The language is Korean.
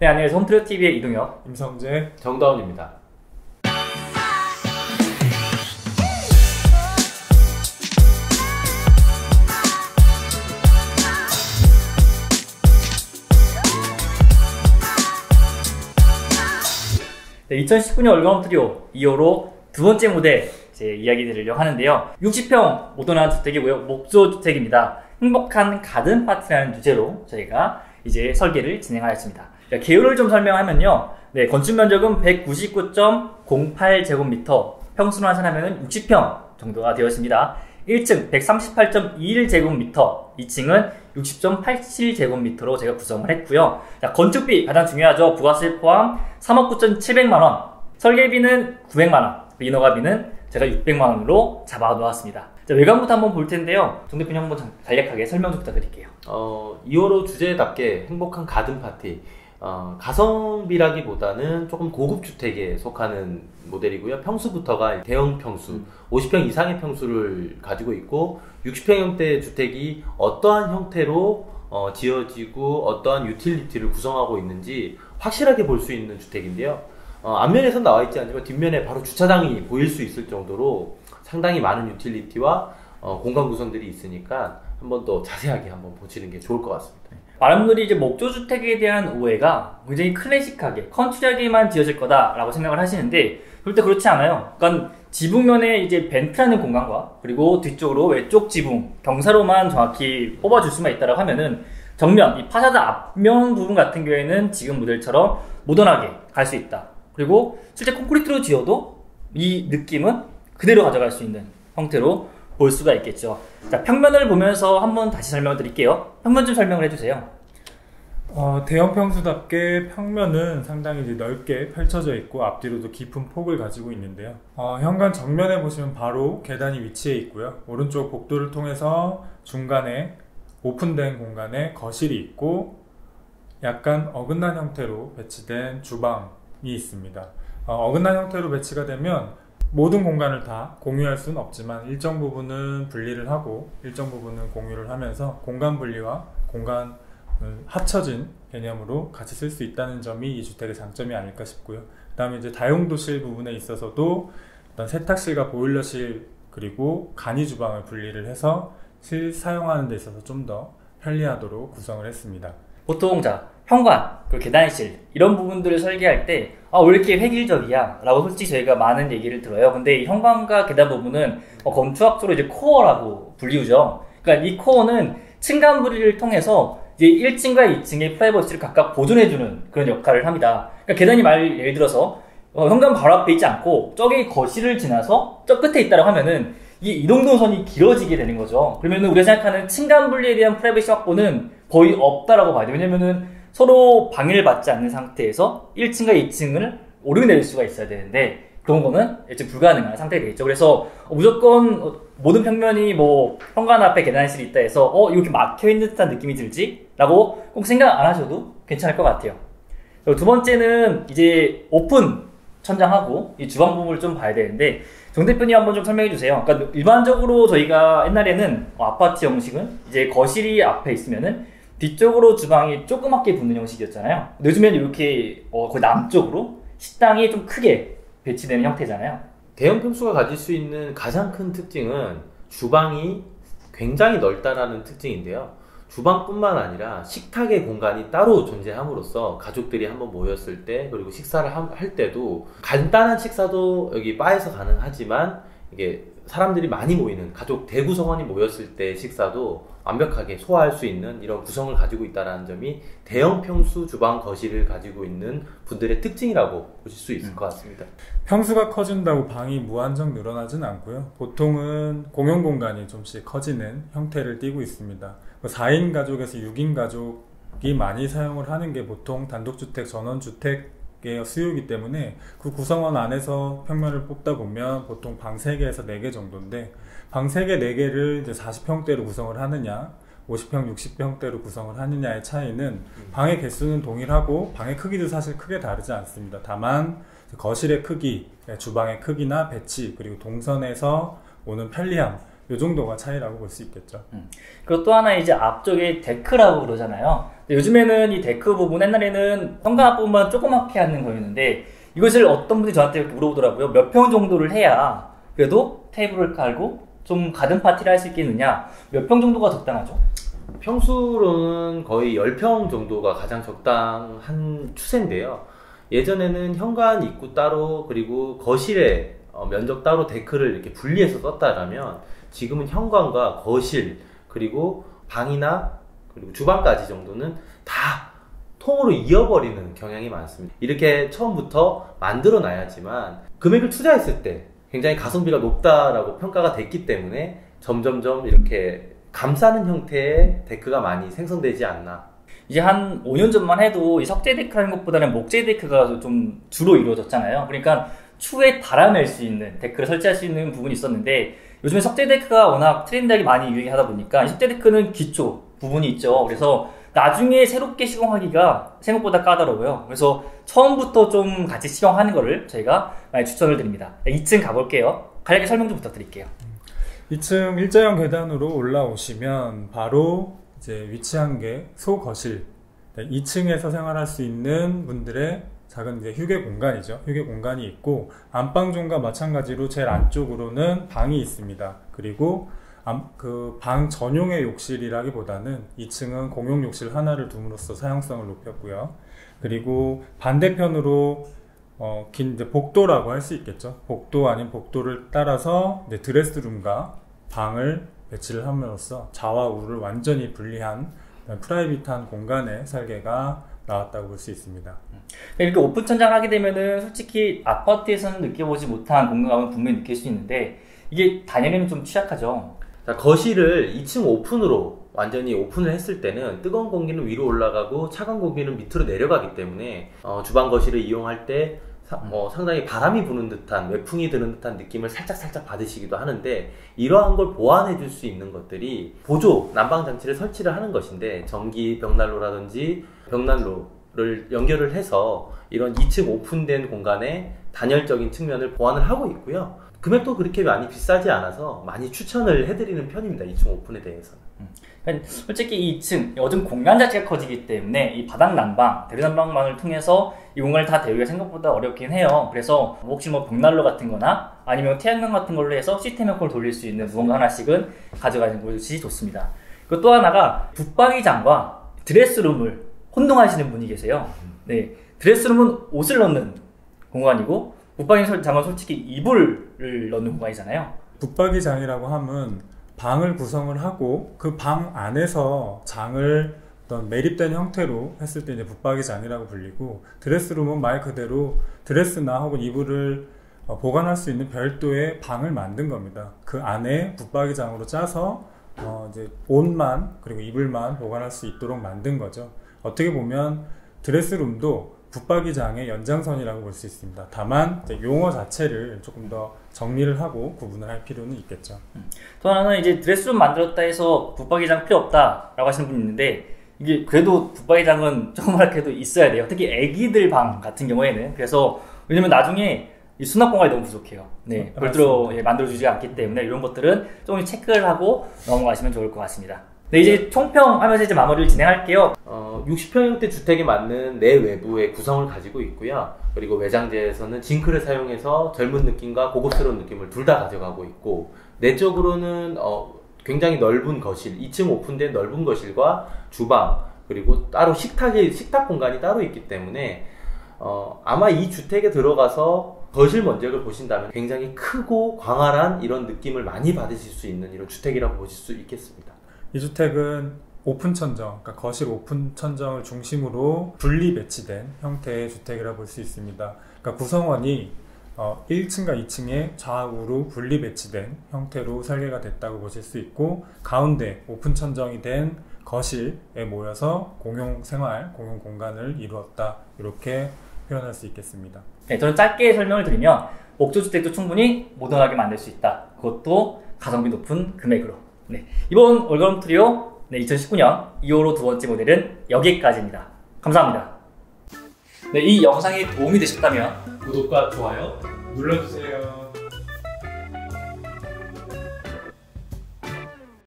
네, 안녕하세요. 홈트리오TV의 이동혁, 임성재, 정다운입니다. 네, 2019년 월간 홈트리오 2호로 두 번째 모델 이야기 드리려고 하는데요. 60평 모던한 주택이고요. 목조 주택입니다. 행복한 가든 파티라는 주제로 저희가 이제 설계를 진행하였습니다. 개요를 좀 설명하면요. 네, 건축 면적은 199.08제곱미터, 평수로 환산하면 60평 정도가 되었습니다. 1층 138.21제곱미터, 2층은 60.87제곱미터로 제가 구성을 했고요. 자, 건축비 가장 중요하죠. 부가세 포함 3억 9,700만원, 설계비는 900만원, 인허가비는 제가 600만원으로 잡아놓았습니다. 자, 외관부터 한번 볼 텐데요. 정 대표님 한번 간략하게 설명 좀 부탁드릴게요. 2호로 주제답게 행복한 가든 파티. 가성비라기보다는 조금 고급 주택에 속하는 모델이고요. 평수부터가 대형 평수, 50평 이상의 평수를 가지고 있고, 60평형대 주택이 어떠한 형태로 지어지고 어떠한 유틸리티를 구성하고 있는지 확실하게 볼 수 있는 주택인데요. 앞면에선 나와 있지 않지만 뒷면에 바로 주차장이 보일 수 있을 정도로 상당히 많은 유틸리티와 공간 구성들이 있으니까 한 번 더 자세하게 한번 보시는 게 좋을 것 같습니다. 많은 분들이 이제 목조주택에 대한 오해가 굉장히 클래식하게, 컨트리하게만 지어질 거다라고 생각을 하시는데, 절대 그렇지 않아요. 그러니까 지붕면에 이제 벤트라는 공간과 그리고 뒤쪽으로 외쪽 지붕, 경사로만 정확히 뽑아줄 수만 있다라고 하면은 정면, 이 파사드 앞면 부분 같은 경우에는 지금 모델처럼 모던하게 갈 수 있다. 그리고 실제 콘크리트로 지어도 이 느낌은 그대로 가져갈 수 있는 형태로 볼 수가 있겠죠. 자, 평면을 보면서 한번 다시 설명을 드릴게요. 평면 좀 설명을 해주세요. 대형 평수답게 평면은 상당히 이제 넓게 펼쳐져 있고 앞뒤로도 깊은 폭을 가지고 있는데요. 현관 정면에 보시면 바로 계단이 위치해 있고요. 오른쪽 복도를 통해서 중간에 오픈된 공간에 거실이 있고, 약간 어긋난 형태로 배치된 주방이 있습니다. 어긋난 형태로 배치가 되면 모든 공간을 다 공유할 수는 없지만 일정 부분은 분리를 하고 일정 부분은 공유를 하면서 공간 분리와 공간을 합쳐진 개념으로 같이 쓸 수 있다는 점이 이 주택의 장점이 아닐까 싶고요. 그 다음에 이제 다용도실 부분에 있어서도 어떤 세탁실과 보일러실 그리고 간이 주방을 분리를 해서 사용하는 데 있어서 좀 더 편리하도록 구성을 했습니다. 보통 현관, 그 계단실 이런 부분들을 설계할 때 왜 이렇게 획일적이야? 라고 솔직히 저희가 많은 얘기를 들어요. 근데 이 현관과 계단 부분은 건축학적으로 이제 코어라고 불리우죠. 그러니까 이 코어는 층간 분리를 통해서 이제 1층과 2층의 프라이버시를 각각 보존해주는 그런 역할을 합니다. 그러니까 계단이 예를 들어서 현관 바로 앞에 있지 않고 저기 거실을 지나서 저 끝에 있다고 하면은 이 이동동선이 길어지게 되는 거죠. 그러면은 우리가 생각하는 층간 분리에 대한 프라이버시 확보는 거의 없다라고 봐야 돼요. 왜냐면은 서로 방해를 받지 않는 상태에서 1층과 2층을 오르내릴 수가 있어야 되는데, 그런 거는 이제 불가능한 상태가 되겠죠. 그래서 무조건 모든 평면이 현관 앞에 계단실이 있다 해서 이렇게 막혀있는 듯한 느낌이 들지? 라고 꼭 생각 안 하셔도 괜찮을 것 같아요. 그리고 두 번째는 이제 오픈 천장하고 이 주방 부분을 좀 봐야 되는데, 정 대표님 한번 좀 설명해 주세요. 그러니까 일반적으로 저희가 옛날에는 아파트 형식은 이제 거실이 앞에 있으면은 뒤쪽으로 주방이 조그맣게 붙는 형식이었잖아요. 요즘엔 이렇게 거의 남쪽으로 식당이 좀 크게 배치되는 형태잖아요. 대형 평수가 가질 수 있는 가장 큰 특징은 주방이 굉장히 넓다라는 특징인데요. 주방뿐만 아니라 식탁의 공간이 따로 존재함으로써 가족들이 한번 모였을 때, 그리고 식사를 할 때도 간단한 식사도 여기 바에서 가능하지만, 이게 사람들이 많이 모이는 가족 대구성원이 모였을 때 식사도 완벽하게 소화할 수 있는 이런 구성을 가지고 있다는 점이 대형 평수 주방 거실을 가지고 있는 분들의 특징이라고 보실 수 있을 것 같습니다. 평수가 커진다고 방이 무한정 늘어나진 않고요. 보통은 공용 공간이 좀씩 커지는 형태를 띠고 있습니다. 4인 가족에서 6인 가족이 많이 사용을 하는 게 보통 단독주택, 전원주택 수요이기 때문에 그 구성원 안에서 평면을 뽑다 보면 보통 방 3개에서 4개 정도인데, 방 3개, 4개를 이제 40평대로 구성을 하느냐 50평, 60평대로 구성을 하느냐의 차이는 방의 개수는 동일하고 방의 크기도 사실 크게 다르지 않습니다. 다만 거실의 크기, 주방의 크기나 배치, 그리고 동선에서 오는 편리함, 이 정도가 차이라고 볼 수 있겠죠. 그리고 또 하나 이제 앞쪽에 데크라고 그러잖아요. 요즘에는 이 데크 부분, 옛날에는 현관 앞부분만 조그맣게 하는 거였는데 이것을 어떤 분이 저한테 이렇게 물어보더라고요. 몇 평 정도를 해야 그래도 테이블을 깔고 좀 가든 파티를 할 수 있겠느냐. 몇 평 정도가 적당하죠? 평수로는 거의 10평 정도가 가장 적당한 추세인데요. 예전에는 현관 입구 따로 그리고 거실에 면적 따로 데크를 이렇게 분리해서 썼다라면 지금은 현관과 거실 그리고 방이나 그리고 주방까지 정도는 다 통으로 이어버리는 경향이 많습니다. 이렇게 처음부터 만들어 놔야지만 금액을 투자했을 때 굉장히 가성비가 높다라고 평가가 됐기 때문에 점점점 이렇게 감싸는 형태의 데크가 많이 생성되지 않나. 이제 한 5년 전만 해도 이 석재 데크라는 것보다는 목재 데크가 좀 주로 이루어졌잖아요. 그러니까 추후에 달아낼 수 있는 데크를 설치할 수 있는 부분이 있었는데 요즘에 석재 데크가 워낙 트렌디하게 많이 유행하다 보니까 이 석재 데크는 기초 부분이 있죠. 그래서 나중에 새롭게 시공하기가 생각보다 까다로워요. 그래서 처음부터 좀 같이 시공하는 거를 저희가 많이 추천을 드립니다. 2층 가볼게요. 간략하게 설명 좀 부탁드릴게요. 2층 일자형 계단으로 올라오시면 바로 이제 위치한 게 소거실. 2층에서 생활할 수 있는 분들의 작은 이제 휴게 공간이죠. 휴게 공간이 있고 안방존과 마찬가지로 제일 안쪽으로는 방이 있습니다. 그리고 그 방 전용의 욕실이라기보다는 2층은 공용 욕실 하나를 둠으로써 사용성을 높였고요. 그리고 반대편으로 긴 이제 복도라고 할 수 있겠죠. 복도 아닌 복도를 따라서 이제 드레스룸과 방을 배치를 함으로써 좌와 우를 완전히 분리한 프라이빗한 공간의 설계가 나왔다고 볼 수 있습니다. 이렇게 오픈 천장을 하게 되면은 솔직히 아파트에서는 느껴보지 못한 공간감을 분명히 느낄 수 있는데 이게 단열에는 좀 취약하죠. 자, 거실을 2층 오픈으로 완전히 오픈을 했을 때는 뜨거운 공기는 위로 올라가고 차가운 공기는 밑으로 내려가기 때문에 주방 거실을 이용할 때 상당히 바람이 부는 듯한 외풍이 드는 듯한 느낌을 살짝 받으시기도 하는데 이러한 걸 보완해 줄 수 있는 것들이 보조 난방 장치를 설치를 하는 것인데 전기 벽난로라든지 벽난로를 연결을 해서 이런 2층 오픈된 공간에 단열적인 측면을 보완을 하고 있고요. 금액도 그렇게 많이 비싸지 않아서 많이 추천을 해드리는 편입니다. 2층 오픈에 대해서는. 솔직히 이 2층 요즘 공간 자체가 커지기 때문에 이 바닥 난방, 대리 난방망을 통해서 이 공간을 다 대우기가 생각보다 어렵긴 해요. 그래서 혹시 뭐 벽난로 같은 거나 아니면 태양광 같은 걸로 해서 시스템 에어컨을 돌릴 수 있는 무언가 하나씩은 가져가는 것이 좋습니다. 그리고 또 하나가 붙박이장과 드레스룸을 혼동하시는 분이 계세요. 네, 드레스룸은 옷을 넣는 공간이고 붙박이장은 솔직히 이불을 넣는 공간이잖아요. 붙박이장이라고 하면 방을 구성을 하고 그 방 안에서 장을 어떤 매립된 형태로 했을 때 이제 붙박이장이라고 불리고 드레스룸은 말 그대로 드레스나 혹은 이불을 보관할 수 있는 별도의 방을 만든 겁니다. 그 안에 붙박이장으로 짜서 이제 옷만 그리고 이불만 보관할 수 있도록 만든 거죠. 어떻게 보면 드레스룸도 붙박이장의 연장선이라고 볼 수 있습니다. 다만 용어 자체를 조금 더 정리를 하고 구분을 할 필요는 있겠죠. 또 하나는 이제 드레스룸 만들었다 해서 붙박이장 필요 없다 라고 하시는 분이 있는데 이게 그래도 붙박이장은 조그맣게도 있어야 돼요. 특히 애기들 방 같은 경우에는. 그래서 왜냐면 나중에 이 수납 공간이 너무 부족해요. 네, 별도로 만들어주지 않기 때문에 이런 것들은 조금 체크를 하고 넘어가시면 좋을 것 같습니다. 네, 이제 총평 하면서 이제 마무리를 진행할게요. 60평형대 주택에 맞는 내외부의 구성을 가지고 있고요. 그리고 외장재에서는 징크를 사용해서 젊은 느낌과 고급스러운 느낌을 둘 다 가져가고 있고 내적으로는 굉장히 넓은 거실, 2층 오픈된 넓은 거실과 주방 그리고 따로 식탁 공간이 따로 있기 때문에 아마 이 주택에 들어가서 거실 면적을 보신다면 굉장히 크고 광활한 이런 느낌을 많이 받으실 수 있는 이런 주택이라고 보실 수 있겠습니다. 이 주택은 오픈 천정, 그러니까 거실 오픈 천정을 중심으로 분리 배치된 형태의 주택이라고 볼 수 있습니다. 그러니까 구성원이 1층과 2층에 좌우로 분리 배치된 형태로 설계가 됐다고 보실 수 있고 가운데 오픈 천정이 된 거실에 모여서 공용 생활, 공용 공간을 이루었다 이렇게 표현할 수 있겠습니다. 네, 저는 짧게 설명을 드리면 옥조주택도 충분히 모던하게 만들 수 있다. 그것도 가성비 높은 금액으로. 네, 이번 올가름 트리오 2019년 2호로 두 번째 모델은 여기까지입니다. 감사합니다. 네, 이 영상이 도움이 되셨다면 구독과 좋아요 눌러주세요.